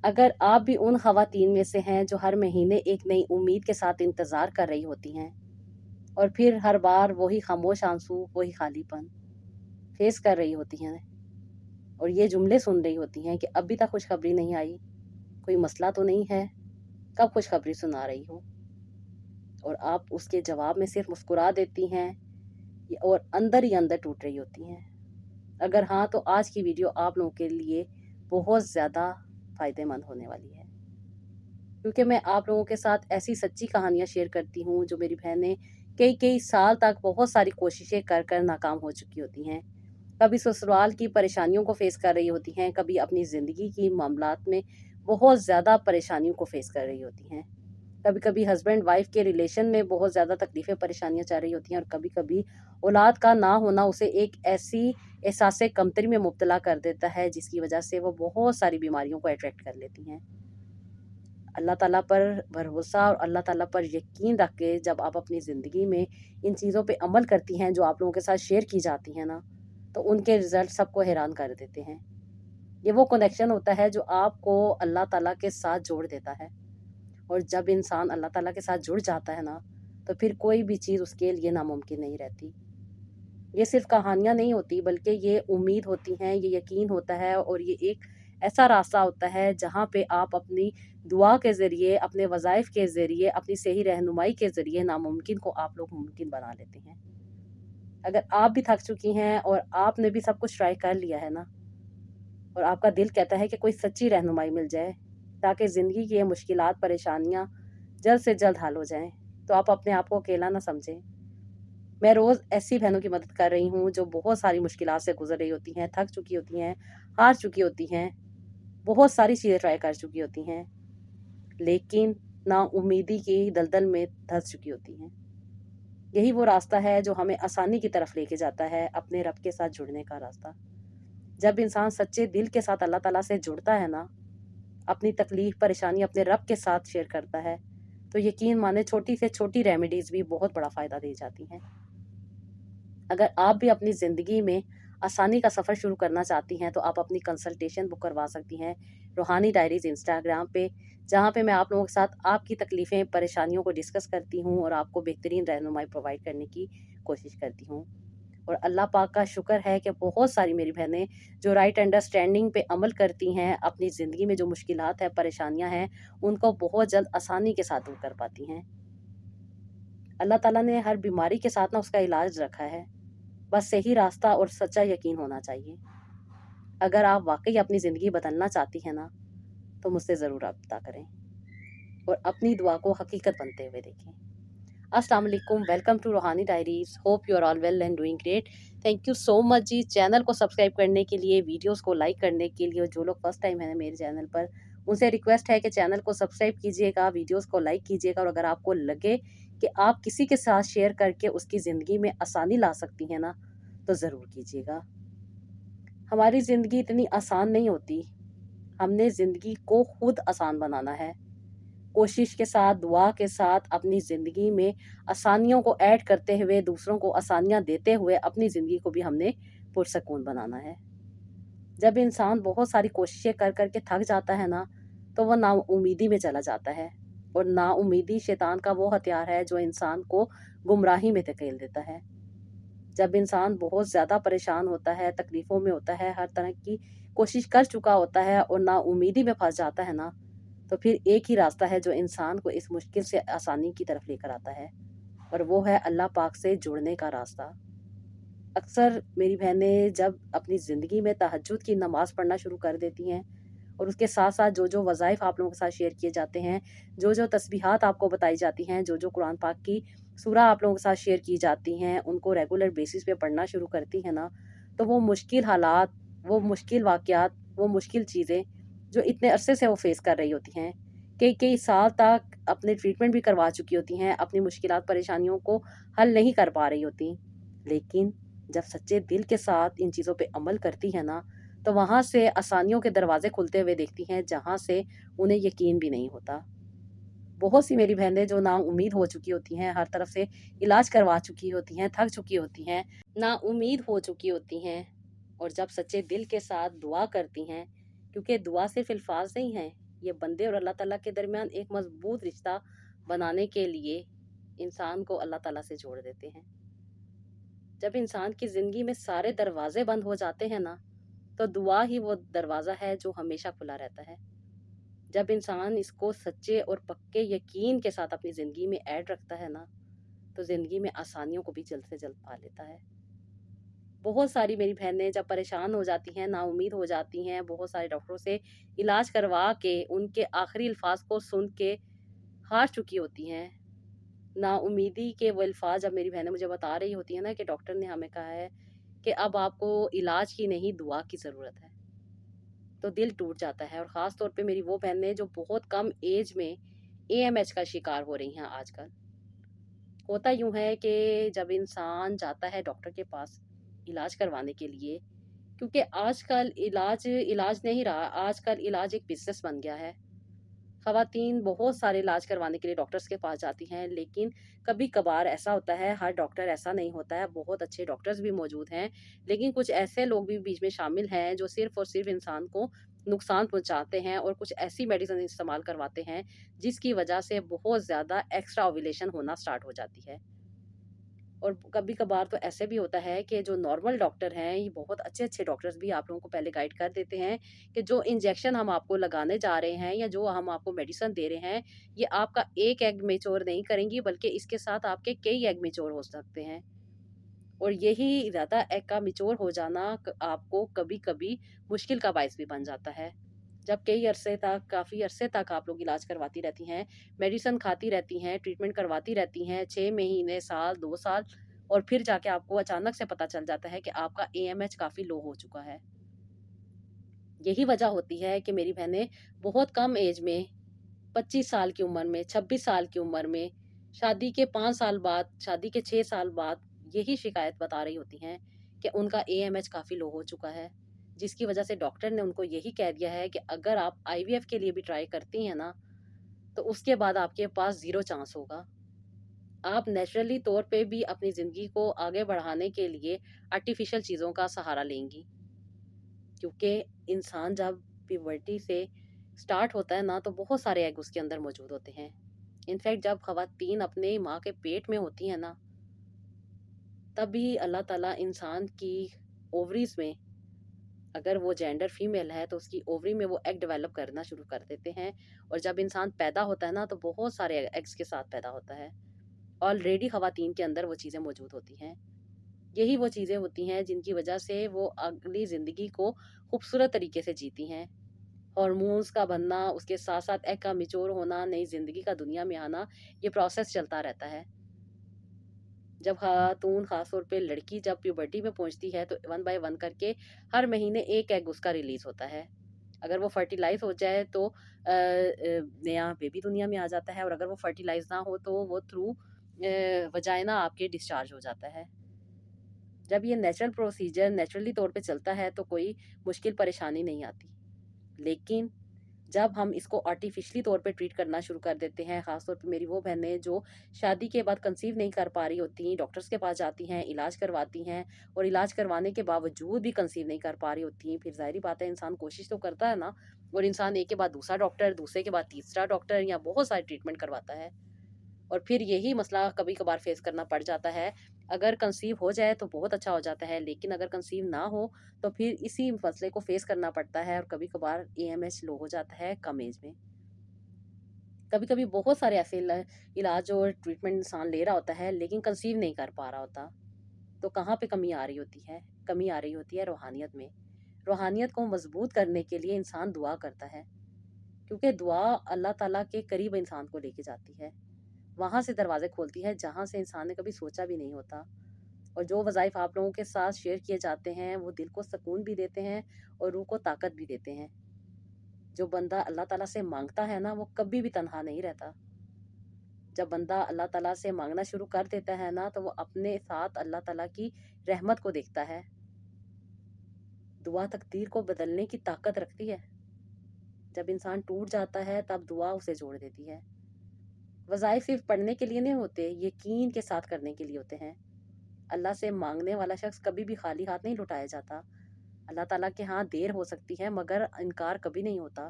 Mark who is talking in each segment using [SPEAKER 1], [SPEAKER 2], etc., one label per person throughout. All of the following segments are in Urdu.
[SPEAKER 1] اگر آپ بھی ان خواتین میں سے ہیں جو ہر مہینے ایک نئی امید کے ساتھ انتظار کر رہی ہوتی ہیں اور پھر ہر بار وہی خاموش آنسو، وہی خالی پن فیس کر رہی ہوتی ہیں اور یہ جملے سن رہی ہوتی ہیں کہ ابھی تک خوشخبری نہیں آئی، کوئی مسئلہ تو نہیں ہے، کب خوشخبری سنا رہی ہو، اور آپ اس کے جواب میں صرف مسکرا دیتی ہیں اور اندر ہی اندر ٹوٹ رہی ہوتی ہیں؟ اگر ہاں تو آج کی ویڈیو آپ لوگوں کے لیے بہت زیادہ فائدہ مند ہونے والی ہے، کیونکہ میں آپ لوگوں کے ساتھ ایسی سچی کہانیاں شیئر کرتی ہوں جو میری بہنیں کئی سال تک بہت ساری کوششیں کر کر ناکام ہو چکی ہوتی ہیں، کبھی سسرال کی پریشانیوں کو فیس کر رہی ہوتی ہیں، کبھی اپنی زندگی کی معاملات میں بہت زیادہ پریشانیوں کو فیس کر رہی ہوتی ہیں، کبھی کبھی ہسبینڈ وائف کے ریلیشن میں بہت زیادہ تکلیفیں پریشانیاں چل رہی ہوتی ہیں، اور کبھی کبھی اولاد کا نہ ہونا اسے ایک ایسی احساس کمتری میں مبتلا کر دیتا ہے جس کی وجہ سے وہ بہت ساری بیماریوں کو اٹریکٹ کر لیتی ہیں۔ اللہ تعالیٰ پر بھروسہ اور اللہ تعالیٰ پر یقین رکھ کے جب آپ اپنی زندگی میں ان چیزوں پہ عمل کرتی ہیں جو آپ لوگوں کے ساتھ شیئر کی جاتی ہیں نا، تو ان کے رزلٹ سب کو حیران کر دیتے ہیں۔ یہ وہ کنیکشن ہوتا ہے جو آپ کو اللہ تعالیٰ کے ساتھ جوڑ دیتا ہے، اور جب انسان اللہ تعالیٰ کے ساتھ جڑ جاتا ہے نا تو پھر کوئی بھی چیز اس کے لیے ناممکن نہیں رہتی۔ یہ صرف کہانیاں نہیں ہوتی بلکہ یہ امید ہوتی ہیں، یہ یقین ہوتا ہے، اور یہ ایک ایسا راستہ ہوتا ہے جہاں پہ آپ اپنی دعا کے ذریعے، اپنے وظائف کے ذریعے، اپنی صحیح رہنمائی کے ذریعے ناممکن کو آپ لوگ ممکن بنا لیتے ہیں۔ اگر آپ بھی تھک چکی ہیں اور آپ نے بھی سب کچھ ٹرائی کر لیا ہے نا، اور آپ کا دل کہتا ہے کہ کوئی سچی رہنمائی مل جائے تاکہ زندگی کی یہ مشکلات، پریشانیاں جلد سے جلد حل ہو جائیں، تو آپ اپنے آپ کو اکیلا نہ سمجھیں۔ میں روز ایسی بہنوں کی مدد کر رہی ہوں جو بہت ساری مشکلات سے گزر رہی ہوتی ہیں، تھک چکی ہوتی ہیں، ہار چکی ہوتی ہیں، بہت ساری چیزیں ٹرائی کر چکی ہوتی ہیں، لیکن نا امیدی کی دلدل میں دھنس چکی ہوتی ہیں۔ یہی وہ راستہ ہے جو ہمیں آسانی کی طرف لے کے جاتا ہے، اپنے رب کے ساتھ جڑنے کا راستہ۔ جب انسان سچے دل کے ساتھ اللہ تعالیٰ سے جڑتا ہے نا، اپنی تکلیف، پریشانی اپنے رب کے ساتھ شیئر کرتا ہے، تو یقین مانے چھوٹی سے چھوٹی ریمیڈیز بھی بہت بڑا فائدہ دے جاتی ہیں۔ اگر آپ بھی اپنی زندگی میں آسانی کا سفر شروع کرنا چاہتی ہیں تو آپ اپنی کنسلٹیشن بک کروا سکتی ہیں روحانی ڈائریز انسٹاگرام پہ، جہاں پہ میں آپ لوگوں کے ساتھ آپ کی تکلیفیں، پریشانیوں کو ڈسکس کرتی ہوں اور آپ کو بہترین رہنمائی پرووائڈ کرنے کی کوشش کرتی ہوں۔ اور اللہ پاک کا شکر ہے کہ بہت ساری میری بہنیں جو رائٹ انڈرسٹینڈنگ پہ عمل کرتی ہیں، اپنی زندگی میں جو مشکلات ہیں، پریشانیاں ہیں، ان کو بہت جلد آسانی کے ساتھ دور کر پاتی ہیں۔ اللہ تعالیٰ نے ہر بیماری کے ساتھ نا اس کا علاج رکھا ہے، بس صحیح راستہ اور سچا یقین ہونا چاہیے۔ اگر آپ واقعی اپنی زندگی بدلنا چاہتی ہیں نا تو مجھ سے ضرور رابطہ کریں اور اپنی دعا کو حقیقت بنتے ہوئے دیکھیں۔ السلام علیکم، welcome to Rohani Diaries, hope you are all well and doing great. Thank you so much جی، چینل کو سبسکرائب کرنے کے لیے، ویڈیوز کو لائک کرنے کے لیے، اور جو لوگ فرسٹ ٹائم ہیں میرے چینل پر ان سے ریکویسٹ ہے کہ چینل کو سبسکرائب کیجیے گا، ویڈیوز کو لائک کیجیے گا، اور اگر آپ کو لگے کہ آپ کسی کے ساتھ شیئر کر کے اس کی زندگی میں آسانی لا سکتی ہیں نا تو ضرور کیجیے گا۔ ہماری زندگی اتنی آسان نہیں ہوتی، ہم نے زندگی کو خود آسان بنانا ہے۔ کوشش کے ساتھ، دعا کے ساتھ اپنی زندگی میں آسانیوں کو ایڈ کرتے ہوئے، دوسروں کو آسانیاں دیتے ہوئے اپنی زندگی کو بھی ہم نے پرسکون بنانا ہے۔ جب انسان بہت ساری کوششیں کر کر کے تھک جاتا ہے نا تو وہ نا امیدی میں چلا جاتا ہے، اور نا امیدی شیطان کا وہ ہتھیار ہے جو انسان کو گمراہی میں دھکیل دیتا ہے۔ جب انسان بہت زیادہ پریشان ہوتا ہے، تکلیفوں میں ہوتا ہے، ہر طرح کی کوشش کر چکا ہوتا ہے اور نا امیدی میں پھنس جاتا ہے نا، تو پھر ایک ہی راستہ ہے جو انسان کو اس مشکل سے آسانی کی طرف لے کر آتا ہے، اور وہ ہے اللہ پاک سے جڑنے کا راستہ۔ اکثر میری بہنیں جب اپنی زندگی میں تہجد کی نماز پڑھنا شروع کر دیتی ہیں، اور اس کے ساتھ ساتھ جو وظائف آپ لوگوں کے ساتھ شیئر کیے جاتے ہیں، جو تسبیحات آپ کو بتائی جاتی ہیں، جو قرآن پاک کی سورہ آپ لوگوں کے ساتھ شیئر کی جاتی ہیں، ان کو ریگولر بیسس پہ پڑھنا شروع کرتی ہیں نا، تو وہ مشکل حالات، وہ مشکل واقعات، وہ مشکل چیزیں جو اتنے عرصے سے وہ فیس کر رہی ہوتی ہیں، کئی سال تک اپنے ٹریٹمنٹ بھی کروا چکی ہوتی ہیں، اپنی مشکلات، پریشانیوں کو حل نہیں کر پا رہی ہوتی، لیکن جب سچے دل کے ساتھ ان چیزوں پہ عمل کرتی ہے نا تو وہاں سے آسانیوں کے دروازے کھلتے ہوئے دیکھتی ہیں جہاں سے انہیں یقین بھی نہیں ہوتا۔ بہت سی میری بہنیں جو نا امید ہو چکی ہوتی ہیں، ہر طرف سے علاج کروا چکی ہوتی ہیں، تھک چکی ہوتی ہیں، نا امید ہو چکی ہوتی ہیں، اور جب سچے دل کے ساتھ دعا کرتی ہیں، کیونکہ دعا صرف الفاظ نہیں ہیں، یہ بندے اور اللہ تعالیٰ کے درمیان ایک مضبوط رشتہ بنانے کے لیے انسان کو اللہ تعالیٰ سے جوڑ دیتے ہیں۔ جب انسان کی زندگی میں سارے دروازے بند ہو جاتے ہیں نا، تو دعا ہی وہ دروازہ ہے جو ہمیشہ کھلا رہتا ہے۔ جب انسان اس کو سچے اور پکے یقین کے ساتھ اپنی زندگی میں ایڈ رکھتا ہے نا، تو زندگی میں آسانیوں کو بھی جلد سے جلد پا لیتا ہے۔ بہت ساری میری بہنیں جب پریشان ہو جاتی ہیں، نا امید ہو جاتی ہیں، بہت سارے ڈاکٹروں سے علاج کروا کے ان کے آخری الفاظ کو سن کے ہار چکی ہوتی ہیں۔ نا امیدی کے وہ الفاظ جب میری بہنیں مجھے بتا رہی ہوتی ہیں نا کہ ڈاکٹر نے ہمیں کہا ہے کہ اب آپ کو علاج کی نہیں دعا کی ضرورت ہے، تو دل ٹوٹ جاتا ہے۔ اور خاص طور پہ میری وہ بہنیں جو بہت کم ایج میں AMH کا شکار ہو رہی ہیں آج کل۔ ہوتا یوں ہے کہ جب انسان جاتا ہے ڈاکٹر کے پاس علاج کروانے کے لیے، کیونکہ آج کل علاج نہیں رہا، آج کل علاج ایک بزنس بن گیا ہے۔ خواتین بہت سارے علاج کروانے کے لیے ڈاکٹرز کے پاس جاتی ہیں، لیکن کبھی کبھار ایسا ہوتا ہے، ہر ڈاکٹر ایسا نہیں ہوتا ہے، بہت اچھے ڈاکٹرز بھی موجود ہیں، لیکن کچھ ایسے لوگ بھی بیچ میں شامل ہیں جو صرف اور صرف انسان کو نقصان پہنچاتے ہیں اور کچھ ایسی میڈیسن استعمال کرواتے ہیں جس کی وجہ سے بہت زیادہ ایکسٹرا اوویلیشن ہونا سٹارٹ ہو جاتی ہے۔ اور کبھی کبھار تو ایسے بھی ہوتا ہے کہ جو نارمل ڈاکٹر ہیں، یہ بہت اچھے ڈاکٹرز بھی آپ لوگوں کو پہلے گائیڈ کر دیتے ہیں کہ جو انجیکشن ہم آپ کو لگانے جا رہے ہیں یا جو ہم آپ کو میڈیسن دے رہے ہیں، یہ آپ کا ایک ایگ میچور نہیں کریں گی، بلکہ اس کے ساتھ آپ کے کئی ایگ میچور ہو سکتے ہیں۔ اور یہی زیادہ ایگ کا میچور ہو جانا آپ کو کبھی کبھی مشکل کا باعث بھی بن جاتا ہے۔ جب کافی عرصے تک آپ لوگ علاج کرواتی رہتی ہیں، میڈیسن کھاتی رہتی ہیں، ٹریٹمنٹ کرواتی رہتی ہیں، 6 مہینے، سال، 2 سال، اور پھر جا کے آپ کو اچانک سے پتہ چل جاتا ہے کہ آپ کا AMH کافی لو ہو چکا ہے۔ یہی وجہ ہوتی ہے کہ میری بہنیں بہت کم ایج میں، 25 سال کی عمر میں، 26 سال کی عمر میں، شادی کے 5 سال بعد، شادی کے 6 سال بعد یہی شکایت بتا رہی ہوتی ہیں کہ ان کا AMH کافی لو ہو چکا ہے، جس کی وجہ سے ڈاکٹر نے ان کو یہی کہہ دیا ہے کہ اگر آپ IVF کے لیے بھی ٹرائی کرتی ہیں نا، تو اس کے بعد آپ کے پاس 0 چانس ہوگا۔ آپ نیچرلی طور پہ بھی اپنی زندگی کو آگے بڑھانے کے لیے آرٹیفیشل چیزوں کا سہارا لیں گی، کیونکہ انسان جب پیورٹی سے سٹارٹ ہوتا ہے نا، تو بہت سارے ایگ اس کے اندر موجود ہوتے ہیں۔ انفیکٹ جب خواتین اپنے ماں کے پیٹ میں ہوتی ہیں نا، تبھی اللہ تعالیٰ انسان کی اووریز میں، اگر وہ جینڈر فیمیل ہے تو اس کی اووری میں وہ ایگ ڈیولپ کرنا شروع کر دیتے ہیں، اور جب انسان پیدا ہوتا ہے نا تو بہت سارے ایگز کے ساتھ پیدا ہوتا ہے۔ آلریڈی خواتین کے اندر وہ چیزیں موجود ہوتی ہیں۔ یہی وہ چیزیں ہوتی ہیں جن کی وجہ سے وہ اگلی زندگی کو خوبصورت طریقے سے جیتی ہیں۔ ہارمونز کا بننا، اس کے ساتھ ساتھ ایگ کا میچور ہونا، نئی زندگی کا دنیا میں آنا، یہ پروسیس چلتا رہتا ہے۔ جب خاتون، خاص طور پہ لڑکی جب پیوبرٹی میں پہنچتی ہے تو 1 بائی 1 کر کے ہر مہینے ایک ایگ اس کا ریلیز ہوتا ہے۔ اگر وہ فرٹیلائز ہو جائے تو نیا بیبی دنیا میں آ جاتا ہے، اور اگر وہ فرٹیلائز نہ ہو تو وہ تھرو وجائنا آپ کے ڈسچارج ہو جاتا ہے۔ جب یہ نیچرل پروسیجر نیچرلی طور پہ چلتا ہے تو کوئی مشکل پریشانی نہیں آتی، لیکن جب ہم اس کو آرٹیفیشلی طور پہ ٹریٹ کرنا شروع کر دیتے ہیں، خاص طور پہ میری وہ بہنیں جو شادی کے بعد کنسیو نہیں کر پا رہی ہوتی ہیں، ڈاکٹرز کے پاس جاتی ہیں، علاج کرواتی ہیں، اور علاج کروانے کے باوجود بھی کنسیو نہیں کر پا رہی ہوتی ہیں، پھر ظاہری بات ہے انسان کوشش تو کرتا ہے نا، اور انسان ایک کے بعد دوسرا ڈاکٹر، دوسرے کے بعد تیسرا ڈاکٹر، یا بہت سارے ٹریٹمنٹ کرواتا ہے، اور پھر یہی مسئلہ کبھی کبھار فیس کرنا پڑ جاتا ہے۔ اگر کنسیو ہو جائے تو بہت اچھا ہو جاتا ہے، لیکن اگر کنسیو نہ ہو تو پھر اسی مسئلے کو فیس کرنا پڑتا ہے، اور کبھی کبھار AMH لو ہو جاتا ہے کم ایج میں۔ کبھی کبھی بہت سارے ایسے علاج اور ٹریٹمنٹ انسان لے رہا ہوتا ہے لیکن کنسیو نہیں کر پا رہا ہوتا، تو کہاں پہ کمی آ رہی ہوتی ہے؟ کمی آ رہی ہوتی ہے روحانیت میں۔ روحانیت کو مضبوط کرنے کے لیے انسان دعا کرتا ہے، کیونکہ دعا اللہ تعالیٰ کے قریب انسان کو لے کے جاتی ہے، وہاں سے دروازے کھولتی ہے جہاں سے انسان نے کبھی سوچا بھی نہیں ہوتا۔ اور جو وظائف آپ لوگوں کے ساتھ شیئر کیے جاتے ہیں وہ دل کو سکون بھی دیتے ہیں اور روح کو طاقت بھی دیتے ہیں۔ جو بندہ اللہ تعالیٰ سے مانگتا ہے نا، وہ کبھی بھی تنہا نہیں رہتا۔ جب بندہ اللہ تعالیٰ سے مانگنا شروع کر دیتا ہے نا، تو وہ اپنے ساتھ اللہ تعالیٰ کی رحمت کو دیکھتا ہے۔ دعا تقدیر کو بدلنے کی طاقت رکھتی ہے۔ جب انسان ٹوٹ جاتا ہے تب دعا اسے جوڑ دیتی ہے۔ وظائف صرف پڑھنے کے لیے نہیں ہوتے، یقین کے ساتھ کرنے کے لیے ہوتے ہیں۔ اللہ سے مانگنے والا شخص کبھی بھی خالی ہاتھ نہیں لوٹایا جاتا۔ اللہ تعالیٰ کے ہاں دیر ہو سکتی ہے مگر انکار کبھی نہیں ہوتا۔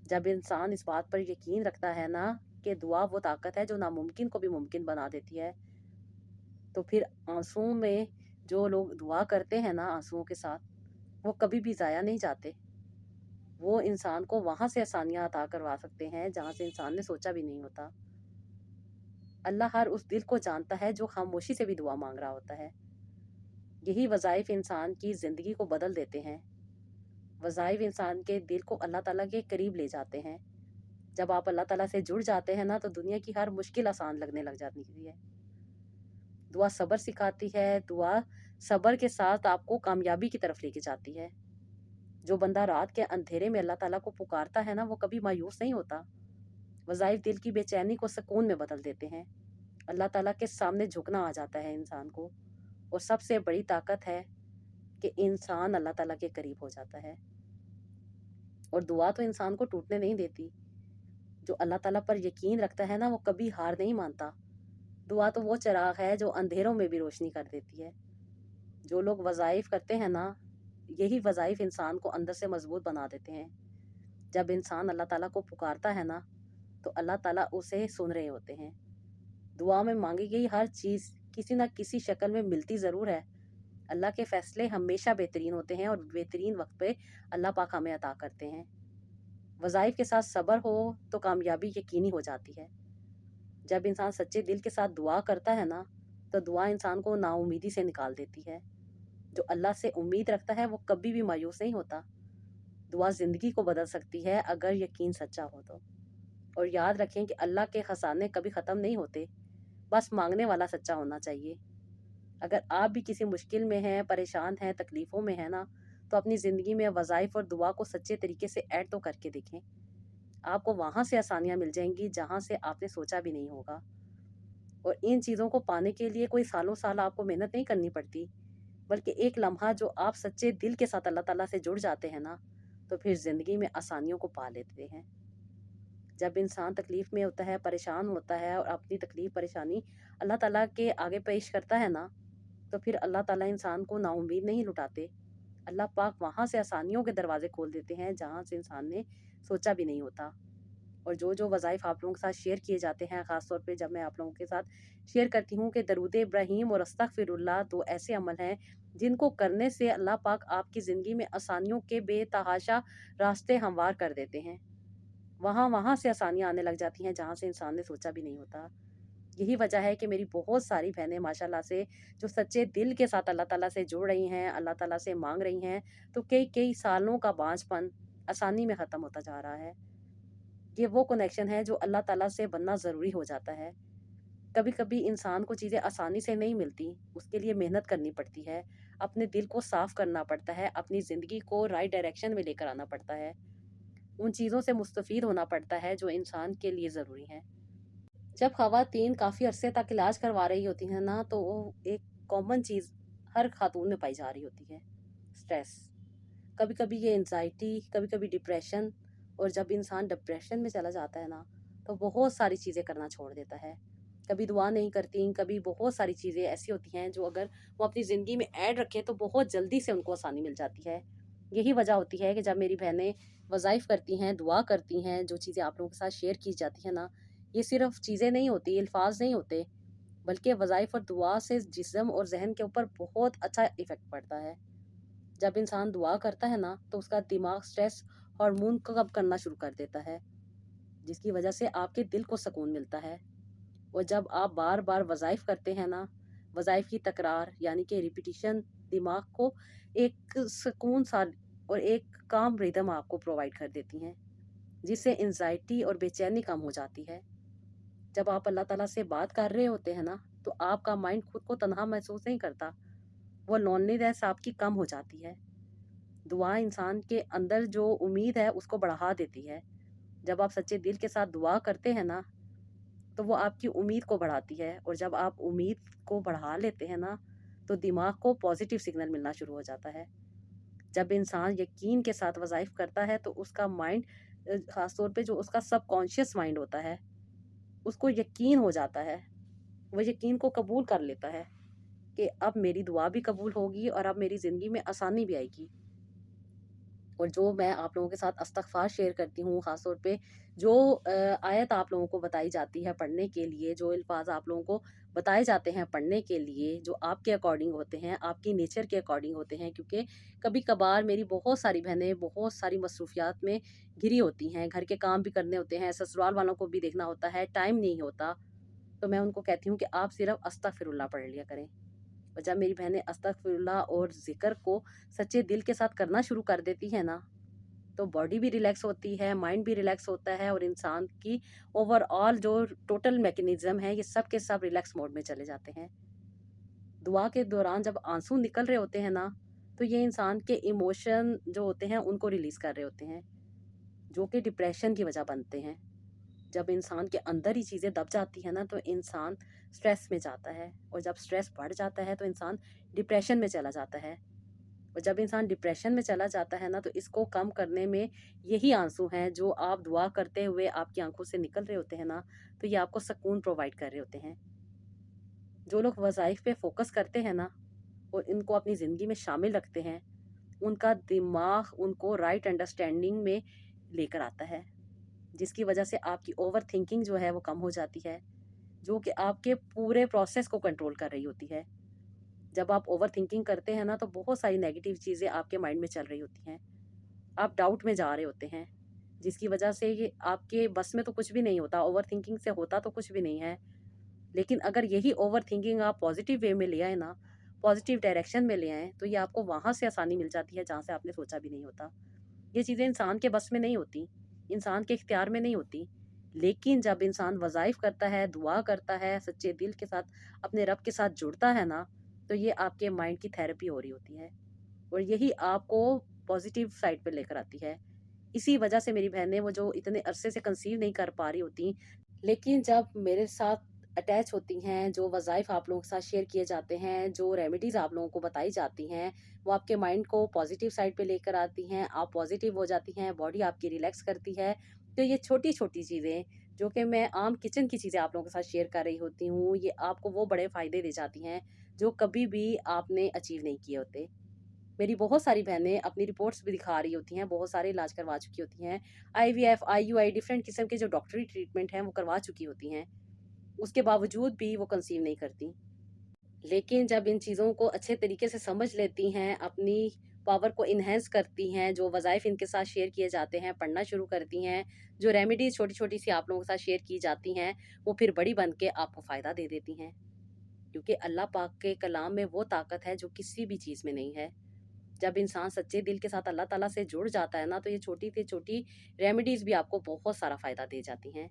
[SPEAKER 1] جب انسان اس بات پر یقین رکھتا ہے نا کہ دعا وہ طاقت ہے جو ناممکن کو بھی ممکن بنا دیتی ہے، تو پھر آنسوؤں میں جو لوگ دعا کرتے ہیں نا آنسوؤں کے ساتھ، وہ کبھی بھی ضائع نہیں جاتے۔ وہ انسان کو وہاں سے آسانیاں عطا کروا سکتے ہیں جہاں سے انسان نے سوچا بھی نہیں ہوتا۔ اللہ ہر اس دل کو جانتا ہے جو خاموشی سے بھی دعا مانگ رہا ہوتا ہے۔ یہی وظائف انسان کی زندگی کو بدل دیتے ہیں۔ وظائف انسان کے دل کو اللہ تعالیٰ کے قریب لے جاتے ہیں۔ جب آپ اللہ تعالیٰ سے جڑ جاتے ہیں نا تو دنیا کی ہر مشکل آسان لگنے لگ جاتی ہے۔ دعا صبر سکھاتی ہے، دعا صبر کے ساتھ آپ کو کامیابی کی طرف لے کے جاتی ہے۔ جو بندہ رات کے اندھیرے میں اللہ تعالیٰ کو پکارتا ہے نا وہ کبھی مایوس نہیں ہوتا۔ وظائف دل کی بے چینی کو سکون میں بدل دیتے ہیں۔ اللہ تعالیٰ کے سامنے جھکنا آ جاتا ہے انسان کو، اور سب سے بڑی طاقت ہے کہ انسان اللہ تعالیٰ کے قریب ہو جاتا ہے۔ اور دعا تو انسان کو ٹوٹنے نہیں دیتی۔ جو اللہ تعالیٰ پر یقین رکھتا ہے نا وہ کبھی ہار نہیں مانتا۔ دعا تو وہ چراغ ہے جو اندھیروں میں بھی روشنی کر دیتی ہے۔ جو لوگ وظائف کرتے ہیں نا، یہی وظائف انسان کو اندر سے مضبوط بنا دیتے ہیں۔ جب انسان اللہ تعالیٰ کو پکارتا ہے نا تو اللہ تعالیٰ اسے سن رہے ہوتے ہیں۔ دعا میں مانگی گئی ہر چیز کسی نہ کسی شکل میں ملتی ضرور ہے۔ اللہ کے فیصلے ہمیشہ بہترین ہوتے ہیں اور بہترین وقت پہ اللہ پاک ہمیں عطا کرتے ہیں۔ وظائف کے ساتھ صبر ہو تو کامیابی یقینی ہو جاتی ہے۔ جب انسان سچے دل کے ساتھ دعا کرتا ہے نا تو دعا انسان کو نا امیدی سے نکال دیتی ہے۔ جو اللہ سے امید رکھتا ہے وہ کبھی بھی مایوس نہیں ہوتا۔ دعا زندگی کو بدل سکتی ہے اگر یقین سچا ہو تو۔ اور یاد رکھیں کہ اللہ کے خزانے کبھی ختم نہیں ہوتے، بس مانگنے والا سچا ہونا چاہیے۔ اگر آپ بھی کسی مشکل میں ہیں، پریشان ہیں، تکلیفوں میں ہیں نا تو اپنی زندگی میں وظائف اور دعا کو سچے طریقے سے ایڈ تو کر کے دیکھیں۔ آپ کو وہاں سے آسانیاں مل جائیں گی جہاں سے آپ نے سوچا بھی نہیں ہوگا۔ اور ان چیزوں کو پانے کے لیے کوئی سالوں سال آپ کو محنت نہیں کرنی پڑتی، بلکہ ایک لمحہ جو آپ سچے دل کے ساتھ اللہ تعالیٰ سے جڑ جاتے ہیں نا تو پھر زندگی میں آسانیوں کو پا لیتے ہیں۔ جب انسان تکلیف میں ہوتا ہے، پریشان ہوتا ہے اور اپنی تکلیف پریشانی اللہ تعالیٰ کے آگے پیش کرتا ہے نا تو پھر اللہ تعالیٰ انسان کو نا امید نہیں لٹاتے۔ اللہ پاک وہاں سے آسانیوں کے دروازے کھول دیتے ہیں جہاں سے انسان نے سوچا بھی نہیں ہوتا۔ اور جو وظائف آپ لوگوں کے ساتھ شیئر کیے جاتے ہیں، خاص طور پہ جب میں آپ لوگوں کے ساتھ شیئر کرتی ہوں کہ درود ابراہیم اور استغفر اللہ دو ایسے عمل ہیں جن کو کرنے سے اللہ پاک آپ کی زندگی میں آسانیوں کے بے تحاشا راستے ہموار کر دیتے ہیں۔ وہاں سے آسانیاں آنے لگ جاتی ہیں جہاں سے انسان نے سوچا بھی نہیں ہوتا۔ یہی وجہ ہے کہ میری بہت ساری بہنیں ماشاءاللہ سے جو سچے دل کے ساتھ اللہ تعالیٰ سے جڑ رہی ہیں، اللہ تعالیٰ سے مانگ رہی ہیں، تو کئی سالوں کا بانجھ پن آسانی میں ختم ہوتا جا رہا ہے۔ یہ وہ کنیکشن ہے جو اللہ تعالیٰ سے بننا ضروری ہو جاتا ہے۔ کبھی کبھی انسان کو چیزیں آسانی سے نہیں ملتی، اس کے لیے محنت کرنی پڑتی ہے، اپنے دل کو صاف کرنا پڑتا ہے، اپنی زندگی کو رائٹ ڈائریکشن میں لے کر آنا پڑتا ہے، ان چیزوں سے مستفید ہونا پڑتا ہے جو انسان کے لیے ضروری ہیں۔ جب خواتین کافی عرصے تک علاج کروا رہی ہوتی ہیں نا تو وہ ایک کامن چیز ہر خاتون میں پائی جا رہی ہوتی ہے، سٹریس۔ کبھی کبھی یہ انزائٹی، کبھی کبھی ڈپریشن، اور جب انسان ڈپریشن میں چلا جاتا ہے نا تو بہت ساری چیزیں کرنا چھوڑ دیتا ہے۔ کبھی دعا نہیں کرتی، کبھی بہت ساری چیزیں ایسی ہوتی ہیں جو اگر وہ اپنی زندگی میں ایڈ رکھے تو بہت جلدی سے ان کو آسانی مل جاتی ہے۔ یہی وجہ ہوتی ہے کہ جب میری بہنیں وظائف کرتی ہیں، دعا کرتی ہیں، جو چیزیں آپ لوگوں کے ساتھ شیئر کی جاتی ہیں نا، یہ صرف چیزیں نہیں ہوتی، الفاظ نہیں ہوتے، بلکہ وظائف اور دعا سے جسم اور ذہن کے اوپر بہت اچھا ایفیکٹ پڑتا ہے۔ جب انسان دعا کرتا ہے نا تو اس کا دماغ سٹریس ہارمون کو کم کرنا شروع کر دیتا ہے، جس کی وجہ سے آپ کے دل کو سکون ملتا ہے۔ اور جب آپ بار بار وظائف کرتے ہیں نا، وظائف کی تکرار یعنی کہ ریپیٹیشن دماغ کو ایک سکون سا اور ایک کام ریدم آپ کو پرووائڈ کر دیتی ہیں، جس سے انزائٹی اور بے چینی کم ہو جاتی ہے۔ جب آپ اللہ تعالیٰ سے بات کر رہے ہوتے ہیں نا تو آپ کا مائنڈ خود کو تنہا محسوس نہیں کرتا، وہ لونلینس آپ کی کم ہو جاتی ہے۔ دعا انسان کے اندر جو امید ہے اس کو بڑھا دیتی ہے۔ جب آپ سچے دل کے ساتھ دعا کرتے ہیں نا تو وہ آپ کی امید کو بڑھاتی ہے، اور جب آپ امید کو بڑھا لیتے ہیں نا تو دماغ کو پازیٹیو سگنل ملنا شروع ہو جاتا ہے۔ جب انسان یقین کے ساتھ وظائف کرتا ہے تو اس کا مائنڈ، خاص طور پہ جو اس کا سب کانشیس مائنڈ ہوتا ہے، اس کو یقین ہو جاتا ہے، وہ یقین کو قبول کر لیتا ہے کہ اب میری دعا بھی قبول ہوگی اور اب میری زندگی میں آسانی بھی آئے گی۔ اور جو میں آپ لوگوں کے ساتھ استغفار شیئر کرتی ہوں، خاص طور پہ جو آیت آپ لوگوں کو بتائی جاتی ہے پڑھنے کے لیے، جو الفاظ آپ لوگوں کو بتائے جاتے ہیں پڑھنے کے لیے، جو آپ کے اکارڈنگ ہوتے ہیں، آپ کی نیچر کے اکارڈنگ ہوتے ہیں، کیونکہ کبھی کبھار میری بہت ساری بہنیں بہت ساری مصروفیات میں گھری ہوتی ہیں، گھر کے کام بھی کرنے ہوتے ہیں، سسرال والوں کو بھی دیکھنا ہوتا ہے، ٹائم نہیں ہوتا، تو میں ان کو کہتی ہوں کہ آپ صرف استغفر اللہ پڑھ لیا کریں۔ اور جب میری بہنیں استغفر اللہ اور ذکر کو سچے دل کے ساتھ کرنا شروع کر دیتی ہے نا، تو باڈی بھی ریلیکس ہوتی ہے، مائنڈ بھی ریلیکس ہوتا ہے، اور انسان کی اوور آل جو ٹوٹل میکنزم ہے یہ سب کے سب ریلیکس موڈ میں چلے جاتے ہیں۔ دعا کے دوران جب آنسو نکل رہے ہوتے ہیں نا، تو یہ انسان کے ایموشن جو ہوتے ہیں ان کو ریلیز کر رہے ہوتے ہیں، جو کہ ڈپریشن کی وجہ بنتے ہیں۔ جب انسان کے اندر ہی چیزیں دب جاتی ہیں نا، تو انسان سٹریس میں جاتا ہے، اور جب سٹریس بڑھ جاتا ہے تو انسان ڈپریشن میں چلا جاتا ہے، اور جب انسان ڈپریشن میں چلا جاتا ہے نا، تو اس کو کم کرنے میں یہی آنسو ہیں جو آپ دعا کرتے ہوئے آپ کی آنکھوں سے نکل رہے ہوتے ہیں نا، تو یہ آپ کو سکون پرووائڈ کر رہے ہوتے ہیں۔ جو لوگ وظائف پہ فوکس کرتے ہیں نا اور ان کو اپنی زندگی میں شامل رکھتے ہیں، ان کا دماغ ان کو رائٹ انڈرسٹینڈنگ میں لے کر آتا ہے، جس کی وجہ سے آپ کی اوور تھنکنگ جو ہے وہ کم ہو جاتی ہے، جو کہ آپ کے پورے پروسیس کو کنٹرول کر رہی ہوتی ہے۔ جب آپ اوور تھنکنگ کرتے ہیں نا، تو بہت ساری نیگیٹو چیزیں آپ کے مائنڈ میں چل رہی ہوتی ہیں، آپ ڈاؤٹ میں جا رہے ہوتے ہیں، جس کی وجہ سے یہ آپ کے بس میں تو کچھ بھی نہیں ہوتا، اوور تھنکنگ سے ہوتا تو کچھ بھی نہیں ہے۔ لیکن اگر یہی اوور تھنکنگ آپ پازیٹیو وے میں لے آئیں نا، پازیٹیو ڈائریکشن میں لے آئیں، تو یہ آپ کو وہاں سے آسانی مل جاتی ہے جہاں سے آپ نے سوچا بھی نہیں ہوتا۔ یہ چیزیں انسان کے بس میں نہیں ہوتی، انسان کے اختیار میں نہیں ہوتی، لیکن جب انسان وظائف کرتا ہے، دعا کرتا ہے، سچے دل کے ساتھ اپنے رب کے ساتھ جڑتا ہے نا، تو یہ آپ کے مائنڈ کی تھیراپی ہو رہی ہوتی ہے، اور یہی آپ کو پازیٹیو سائڈ پہ لے کر آتی ہے۔ اسی وجہ سے میری بہنیں وہ جو اتنے عرصے سے کنسیو نہیں کر پا رہی ہوتی، لیکن جب میرے ساتھ اٹیچ ہوتی ہیں، جو وظائف آپ لوگوں کے ساتھ شیئر کیے جاتے ہیں، جو ریمیڈیز آپ لوگوں کو بتائی جاتی ہیں، وہ آپ کے مائنڈ کو پازیٹیو سائڈ پہ لے کر آتی ہیں، آپ پازیٹیو ہو جاتی ہیں، باڈی آپ کی ریلیکس کرتی ہے۔ تو یہ چھوٹی چھوٹی چیزیں جو کہ میں عام کچن کی چیزیں آپ لوگوں کے ساتھ شیئر کر رہی ہوتی ہوں، یہ آپ کو وہ بڑے فائدے دے جاتی ہیں جو کبھی بھی آپ نے اچیو نہیں کیے ہوتے۔ میری بہت ساری بہنیں اپنی رپورٹس بھی دکھا رہی ہوتی ہیں، بہت سارے علاج کروا چکی ہوتی ہیں، I V F, I U I, different قسم کے جو ڈاکٹری ٹریٹمنٹ ہیں وہ کروا چکی ہوتی ہیں، اس کے باوجود بھی وہ کنسیو نہیں کرتی۔ لیکن جب ان چیزوں کو اچھے طریقے سے سمجھ لیتی ہیں، اپنی پاور کو انہینس کرتی ہیں، جو وظائف ان کے ساتھ شیئر کیے جاتے ہیں پڑھنا شروع کرتی ہیں، جو ریمیڈیز چھوٹی چھوٹی سی آپ لوگوں کے ساتھ شیئر کی جاتی ہیں، وہ پھر بڑی بن کے آپ کو فائدہ دے دیتی ہیں، کیونکہ اللہ پاک کے کلام میں وہ طاقت ہے جو کسی بھی چیز میں نہیں ہے۔ جب انسان سچے دل کے ساتھ اللہ تعالیٰ سے جڑ جاتا ہے نا، تو یہ چھوٹی سے چھوٹی ریمیڈیز بھی آپ کو بہت سارا فائدہ دے جاتی ہیں۔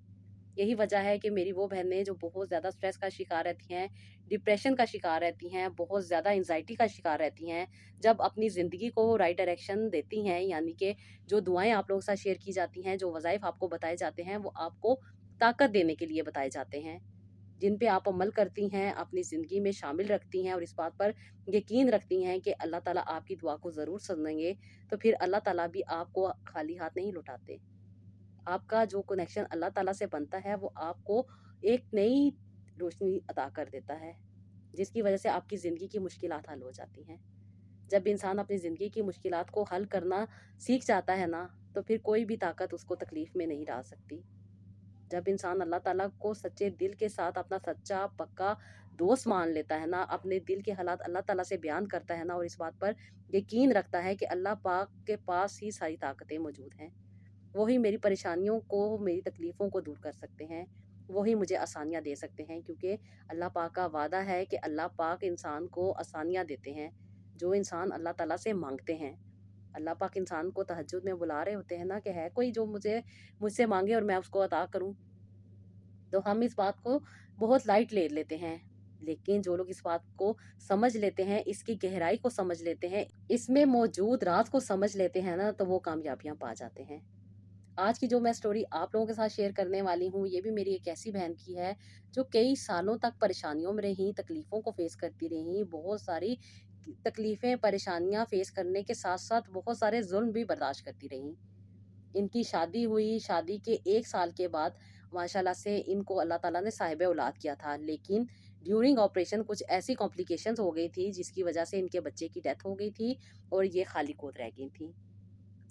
[SPEAKER 1] یہی وجہ ہے کہ میری وہ بہنیں جو بہت زیادہ سٹریس کا شکار رہتی ہیں، ڈپریشن کا شکار رہتی ہیں، بہت زیادہ انزائٹی کا شکار رہتی ہیں، جب اپنی زندگی کو رائٹ ڈائریکشن دیتی ہیں، یعنی کہ جو دعائیں آپ لوگوں کے ساتھ شیئر کی جاتی ہیں، جو وظائف آپ کو بتائے جاتے ہیں، وہ آپ کو طاقت دینے کے لیے بتائے جاتے ہیں، جن پہ آپ عمل کرتی ہیں، اپنی زندگی میں شامل رکھتی ہیں، اور اس بات پر یقین رکھتی ہیں کہ اللہ تعالیٰ آپ کی دعا کو ضرور سنیں گے، تو پھر اللہ تعالیٰ بھی آپ کو خالی ہاتھ نہیں لوٹاتے۔ آپ کا جو کنیکشن اللہ تعالیٰ سے بنتا ہے وہ آپ کو ایک نئی روشنی عطا کر دیتا ہے، جس کی وجہ سے آپ کی زندگی کی مشکلات حل ہو جاتی ہیں۔ جب انسان اپنی زندگی کی مشکلات کو حل کرنا سیکھ جاتا ہے نا، تو پھر کوئی بھی طاقت اس کو تکلیف میں نہیں ڈال سکتی۔ جب انسان اللہ تعالیٰ کو سچے دل کے ساتھ اپنا سچا پکا دوست مان لیتا ہے نا، اپنے دل کے حالات اللہ تعالیٰ سے بیان کرتا ہے نا، اور اس بات پر یقین رکھتا ہے کہ اللہ پاک کے پاس ہی ساری طاقتیں موجود ہیں، وہی میری پریشانیوں کو، میری تکلیفوں کو دور کر سکتے ہیں، وہی مجھے آسانیاں دے سکتے ہیں، کیونکہ اللہ پاک کا وعدہ ہے کہ اللہ پاک انسان کو آسانیاں دیتے ہیں جو انسان اللہ تعالیٰ سے مانگتے ہیں۔ اللہ پاک انسان کو تہجد میں بلا رہے ہوتے ہیں نا کہ ہے کوئی جو مجھ سے مانگے اور میں اس کو عطا کروں، تو ہم اس بات کو بہت لائٹ لے لیتے ہیں، لیکن جو لوگ اس بات کو سمجھ لیتے ہیں، اس کی گہرائی کو سمجھ لیتے ہیں، اس میں موجود راز کو سمجھ لیتے ہیں نا، تو وہ کامیابیاں پا جاتے ہیں۔ آج کی جو میں سٹوری آپ لوگوں کے ساتھ شیئر کرنے والی ہوں، یہ بھی میری ایک ایسی بہن کی ہے جو کئی سالوں تک پریشانیوں میں رہیں، تکلیفوں کو فیس کرتی رہیں، بہت ساری تکلیفیں پریشانیاں فیس کرنے کے ساتھ ساتھ بہت سارے ظلم بھی برداشت کرتی رہیں۔ ان کی شادی ہوئی، شادی کے 1 سال کے بعد ماشاءاللہ سے ان کو اللہ تعالیٰ نے صاحب اولاد کیا تھا، لیکن ڈیورنگ آپریشن کچھ ایسی کمپلیکیشنز ہو گئی تھی جس کی وجہ سے ان کے بچے کی ڈیتھ ہو گئی تھی اور یہ خالی گود رہ گئی تھیں۔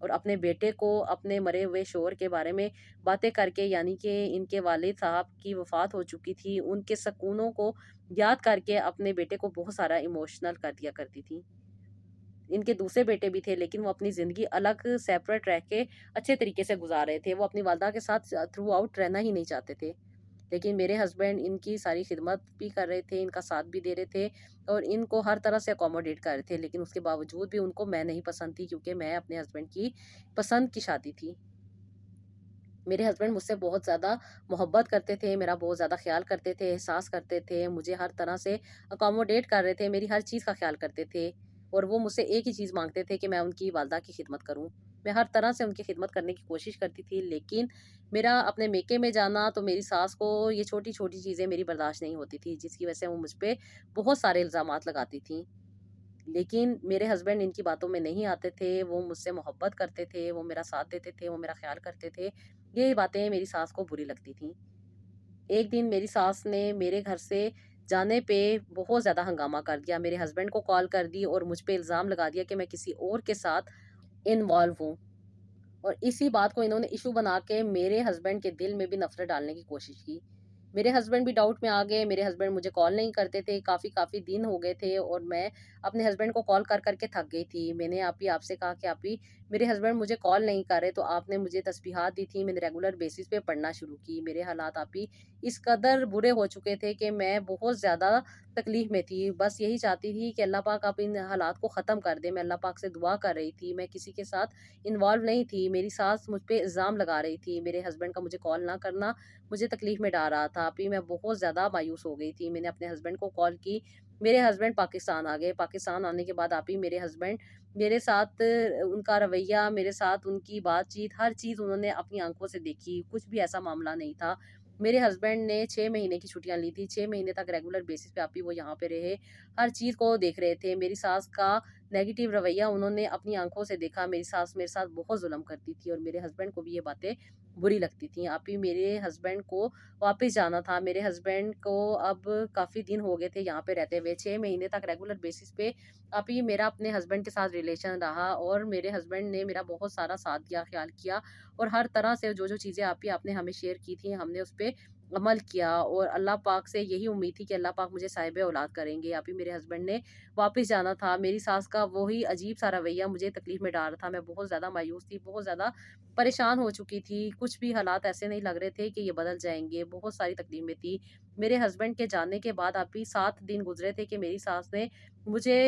[SPEAKER 1] اور اپنے بیٹے کو اپنے مرے ہوئے شوہر کے بارے میں باتیں کر کے، یعنی کہ ان کے والد صاحب کی وفات ہو چکی تھی، ان کے سکونوں کو یاد کر کے اپنے بیٹے کو بہت سارا ایموشنل کر دیا کرتی تھی۔ ان کے دوسرے بیٹے بھی تھے، لیکن وہ اپنی زندگی الگ سیپریٹ رہ کے اچھے طریقے سے گزار رہے تھے۔ وہ اپنی والدہ کے ساتھ تھرو آؤٹ رہنا ہی نہیں چاہتے تھے، لیکن میرے ہسبینڈ ان کی ساری خدمت بھی کر رہے تھے، ان کا ساتھ بھی دے رہے تھے اور ان کو ہر طرح سے اکوموڈیٹ کر رہے تھے، لیکن اس کے باوجود بھی ان کو میں نہیں پسند تھی، کیونکہ میں اپنے ہسبینڈ کی پسند کی شادی تھی۔ میرے ہسبینڈ مجھ سے بہت زیادہ محبت کرتے تھے، میرا بہت زیادہ خیال کرتے تھے، احساس کرتے تھے، مجھے ہر طرح سے اکوموڈیٹ کر رہے تھے، میری ہر چیز کا خیال کرتے تھے، اور وہ مجھ سے ایک ہی چیز مانگتے تھے کہ میں ان کی والدہ کی خدمت کروں۔ میں ہر طرح سے ان کی خدمت کرنے کی کوشش کرتی تھی، لیکن میرا اپنے میکے میں جانا تو میری ساس کو یہ چھوٹی چھوٹی چیزیں میری برداشت نہیں ہوتی تھی، جس کی وجہ سے وہ مجھ پہ بہت سارے الزامات لگاتی تھیں۔ لیکن میرے ہسبینڈ ان کی باتوں میں نہیں آتے تھے، وہ مجھ سے محبت کرتے تھے، وہ میرا ساتھ دیتے تھے، وہ میرا خیال کرتے تھے۔ یہ باتیں میری ساس کو بری لگتی تھیں۔ ایک دن میری ساس نے میرے گھر سے جانے پہ بہت زیادہ ہنگامہ کر دیا، میرے ہسبینڈ کو کال کر دی اور مجھ پہ الزام لگا دیا کہ میں کسی اور کے ساتھ انوالو ہوں، اور اسی بات کو انہوں نے ایشو بنا کے میرے ہسبینڈ کے دل میں بھی نفرت ڈالنے کی کوشش کی۔ میرے ہسبینڈ بھی ڈاؤٹ میں آ گئے، میرے ہسبینڈ مجھے کال نہیں کرتے تھے، کافی دن ہو گئے تھے، اور میں اپنے ہسبینڈ کو کال کر کے تھک گئی تھی۔ میں نے آپ سے کہا کہ آپی، میرے ہسبینڈ مجھے کال نہیں کر رہے، تو آپ نے مجھے تسبیحات دی تھی، میں نے ریگولر بیسس پہ پڑھنا شروع کی۔ میرے حالات آپی اس قدر برے ہو چکے تھے کہ میں بہت زیادہ تکلیف میں تھی، بس یہی چاہتی تھی کہ اللہ پاک آپ ان حالات کو ختم کر دے۔ میں اللہ پاک سے دعا کر رہی تھی، میں کسی کے ساتھ انوالو نہیں تھی۔ میری ساس مجھ پہ الزام لگا رہی تھی، میرے ہسبینڈ کا مجھے کال نہ کرنا مجھے تکلیف میں ڈال رہا تھا۔ آپی میں بہت زیادہ مایوس ہو گئی تھی، میں نے اپنے ہسبینڈ کو کال کی، میرے ہسبینڈ پاکستان آ گئے۔ پاکستان آنے کے بعد آپی میرے ہسبینڈ میرے ساتھ، ان کا رویہ، میرے ساتھ ان کی بات چیت، ہر چیز انہوں نے اپنی آنکھوں سے دیکھی، کچھ بھی ایسا معاملہ نہیں تھا۔ میرے ہسبینڈ نے 6 مہینے کی چھٹیاں لی تھی، 6 مہینے تک ریگولر بیسس پہ آپی وہ یہاں پہ رہے، ہر چیز کو دیکھ رہے تھے۔ میری ساس کا نیگیٹو رویہ انہوں نے اپنی آنکھوں سے دیکھا، میری ساس میرے ساتھ بہت ظلم کرتی تھی، اور میرے ہسبینڈ کو بھی یہ باتیں بری لگتی تھیں۔ آپی میرے ہسبینڈ کو واپس جانا تھا، میرے ہسبینڈ کو اب کافی دن ہو گئے تھے یہاں پہ رہتے ہوئے، 6 مہینے تک ریگولر بیسس پہ ابھی میرا اپنے ہسبینڈ کے ساتھ ریلیشن رہا، اور میرے ہسبینڈ نے میرا بہت سارا ساتھ دیا، خیال کیا، اور ہر طرح سے جو چیزیں آپ نے ہمیں شیئر کی تھیں ہم نے اس پہ عمل کیا، اور اللہ پاک سے یہی امید تھی کہ اللہ پاک مجھے صاحب اولاد کریں گے۔ ابھی میرے ہسبینڈ نے واپس جانا تھا، میری ساس کا وہی عجیب سا رویہ مجھے تکلیف میں ڈال رہا تھا، میں بہت زیادہ مایوس تھی، بہت زیادہ پریشان ہو چکی تھی، کچھ بھی حالات ایسے نہیں لگ رہے تھے کہ یہ بدل جائیں گے، بہت ساری تکلیف میں تھی۔ میرے ہسبینڈ کے جانے کے بعد ابھی 7 دن گزرے تھے کہ میری ساس نے مجھے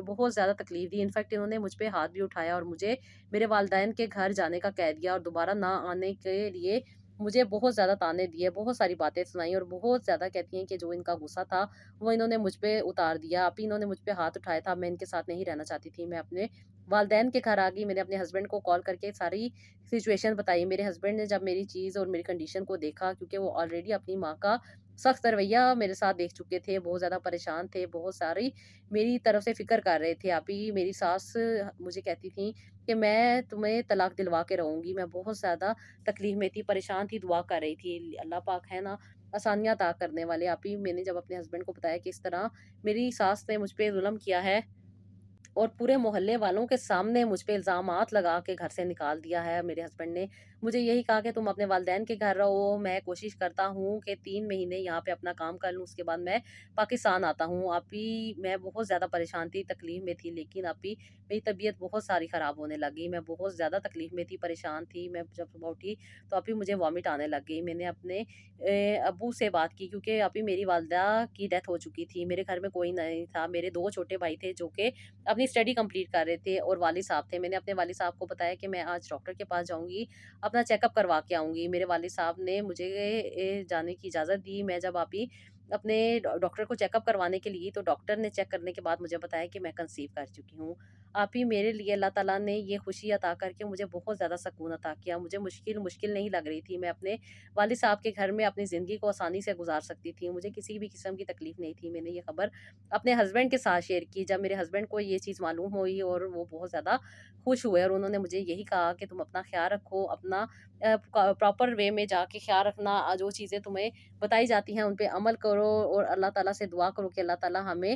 [SPEAKER 1] بہت زیادہ تکلیف دی، انفیکٹ انہوں نے مجھ پہ ہاتھ بھی اٹھایا اور مجھے میرے والدین کے گھر جانے کا کہہ دیا، اور دوبارہ نہ آنے کے لیے مجھے بہت زیادہ طعنے دیے، بہت ساری باتیں سنائیں، اور بہت زیادہ کہتی ہیں کہ جو ان کا غصہ تھا وہ انہوں نے مجھ پہ اتار دیا۔ ابھی انہوں نے مجھ پہ ہاتھ اٹھایا تھا، میں ان کے ساتھ نہیں رہنا چاہتی تھی، میں اپنے والدین کے گھر آ گئی۔ میں نے اپنے ہسبینڈ کو کال کر کے ساری سچویشن بتائی۔ میرے ہسبینڈ نے جب میری چیز اور میری کنڈیشن کو دیکھا، کیونکہ وہ آلریڈی اپنی ماں کا سخت رویہ میرے ساتھ دیکھ چکے تھے، بہت زیادہ پریشان تھے، بہت ساری میری طرف سے فکر کر رہے تھے۔ ابھی میری ساس مجھے کہتی تھیں کہ میں تمہیں طلاق دلوا کے رہوں گی، میں بہت زیادہ تکلیف میں تھی، پریشان تھی، دعا کر رہی تھی۔ اللہ پاک ہے نا آسانیاں عطا کرنے والے۔ ابھی میں نے جب اپنے ہسبینڈ کو بتایا کہ اس طرح میری ساس نے مجھ پہ ظلم کیا ہے، اور پورے محلے والوں کے سامنے مجھ پہ الزامات لگا کے گھر سے نکال دیا ہے، میرے ہسبینڈ نے مجھے یہی کہا کہ تم اپنے والدین کے گھر رہو، میں کوشش کرتا ہوں کہ 3 مہینے یہاں پہ اپنا کام کر لوں، اس کے بعد میں پاکستان آتا ہوں۔ ابھی میں بہت زیادہ پریشان تھی، تکلیف میں تھی، لیکن ابھی میری طبیعت بہت ساری خراب ہونے لگی، میں بہت زیادہ تکلیف میں تھی، پریشان تھی۔ میں جب صبح اٹھی تو ابھی مجھے وامٹ آنے لگ گئی۔ میں نے اپنے ابو سے بات کی، کیونکہ ابھی میری والدہ کی ڈیتھ ہو چکی تھی، میرے گھر میں کوئی نہیں تھا، میرے 2 چھوٹے بھائی تھے جو کہ اپنی اسٹڈی کمپلیٹ کر رہے تھے، اور والد صاحب تھے۔ میں نے اپنے والد صاحب کو بتایا کہ میں آج ڈاکٹر کے پاس جاؤں گی، اپنا چیک اپ کروا کے آؤں گی۔ میرے والد صاحب نے مجھے جانے کی اجازت دی۔ میں جب ابھی اپنے ڈاکٹر کو چیک اپ کروانے کے لیے، تو ڈاکٹر نے چیک کرنے کے بعد مجھے بتایا کہ میں کنسیو کر چکی ہوں۔ آپ ہی میرے لیے اللہ تعالیٰ نے یہ خوشی عطا کر کے مجھے بہت زیادہ سکون عطا کیا، مجھے مشکل نہیں لگ رہی تھی، میں اپنے والد صاحب کے گھر میں اپنی زندگی کو آسانی سے گزار سکتی تھی، مجھے کسی بھی قسم کی تکلیف نہیں تھی۔ میں نے یہ خبر اپنے ہسبینڈ کے ساتھ شیئر کی، جب میرے ہسبینڈ کو یہ چیز معلوم ہوئی، اور وہ بہت زیادہ خوش ہوئے، اور انہوں نے مجھے یہی کہا کہ تم اپنا خیال رکھو، اپنا پراپر وے میں جا کے خیال رکھنا، جو چیزیں تمہیں بتائی جاتی ہیں ان پہ عمل کرو، اور اللہ تعالیٰ سے دعا کرو کہ اللہ تعالیٰ ہمیں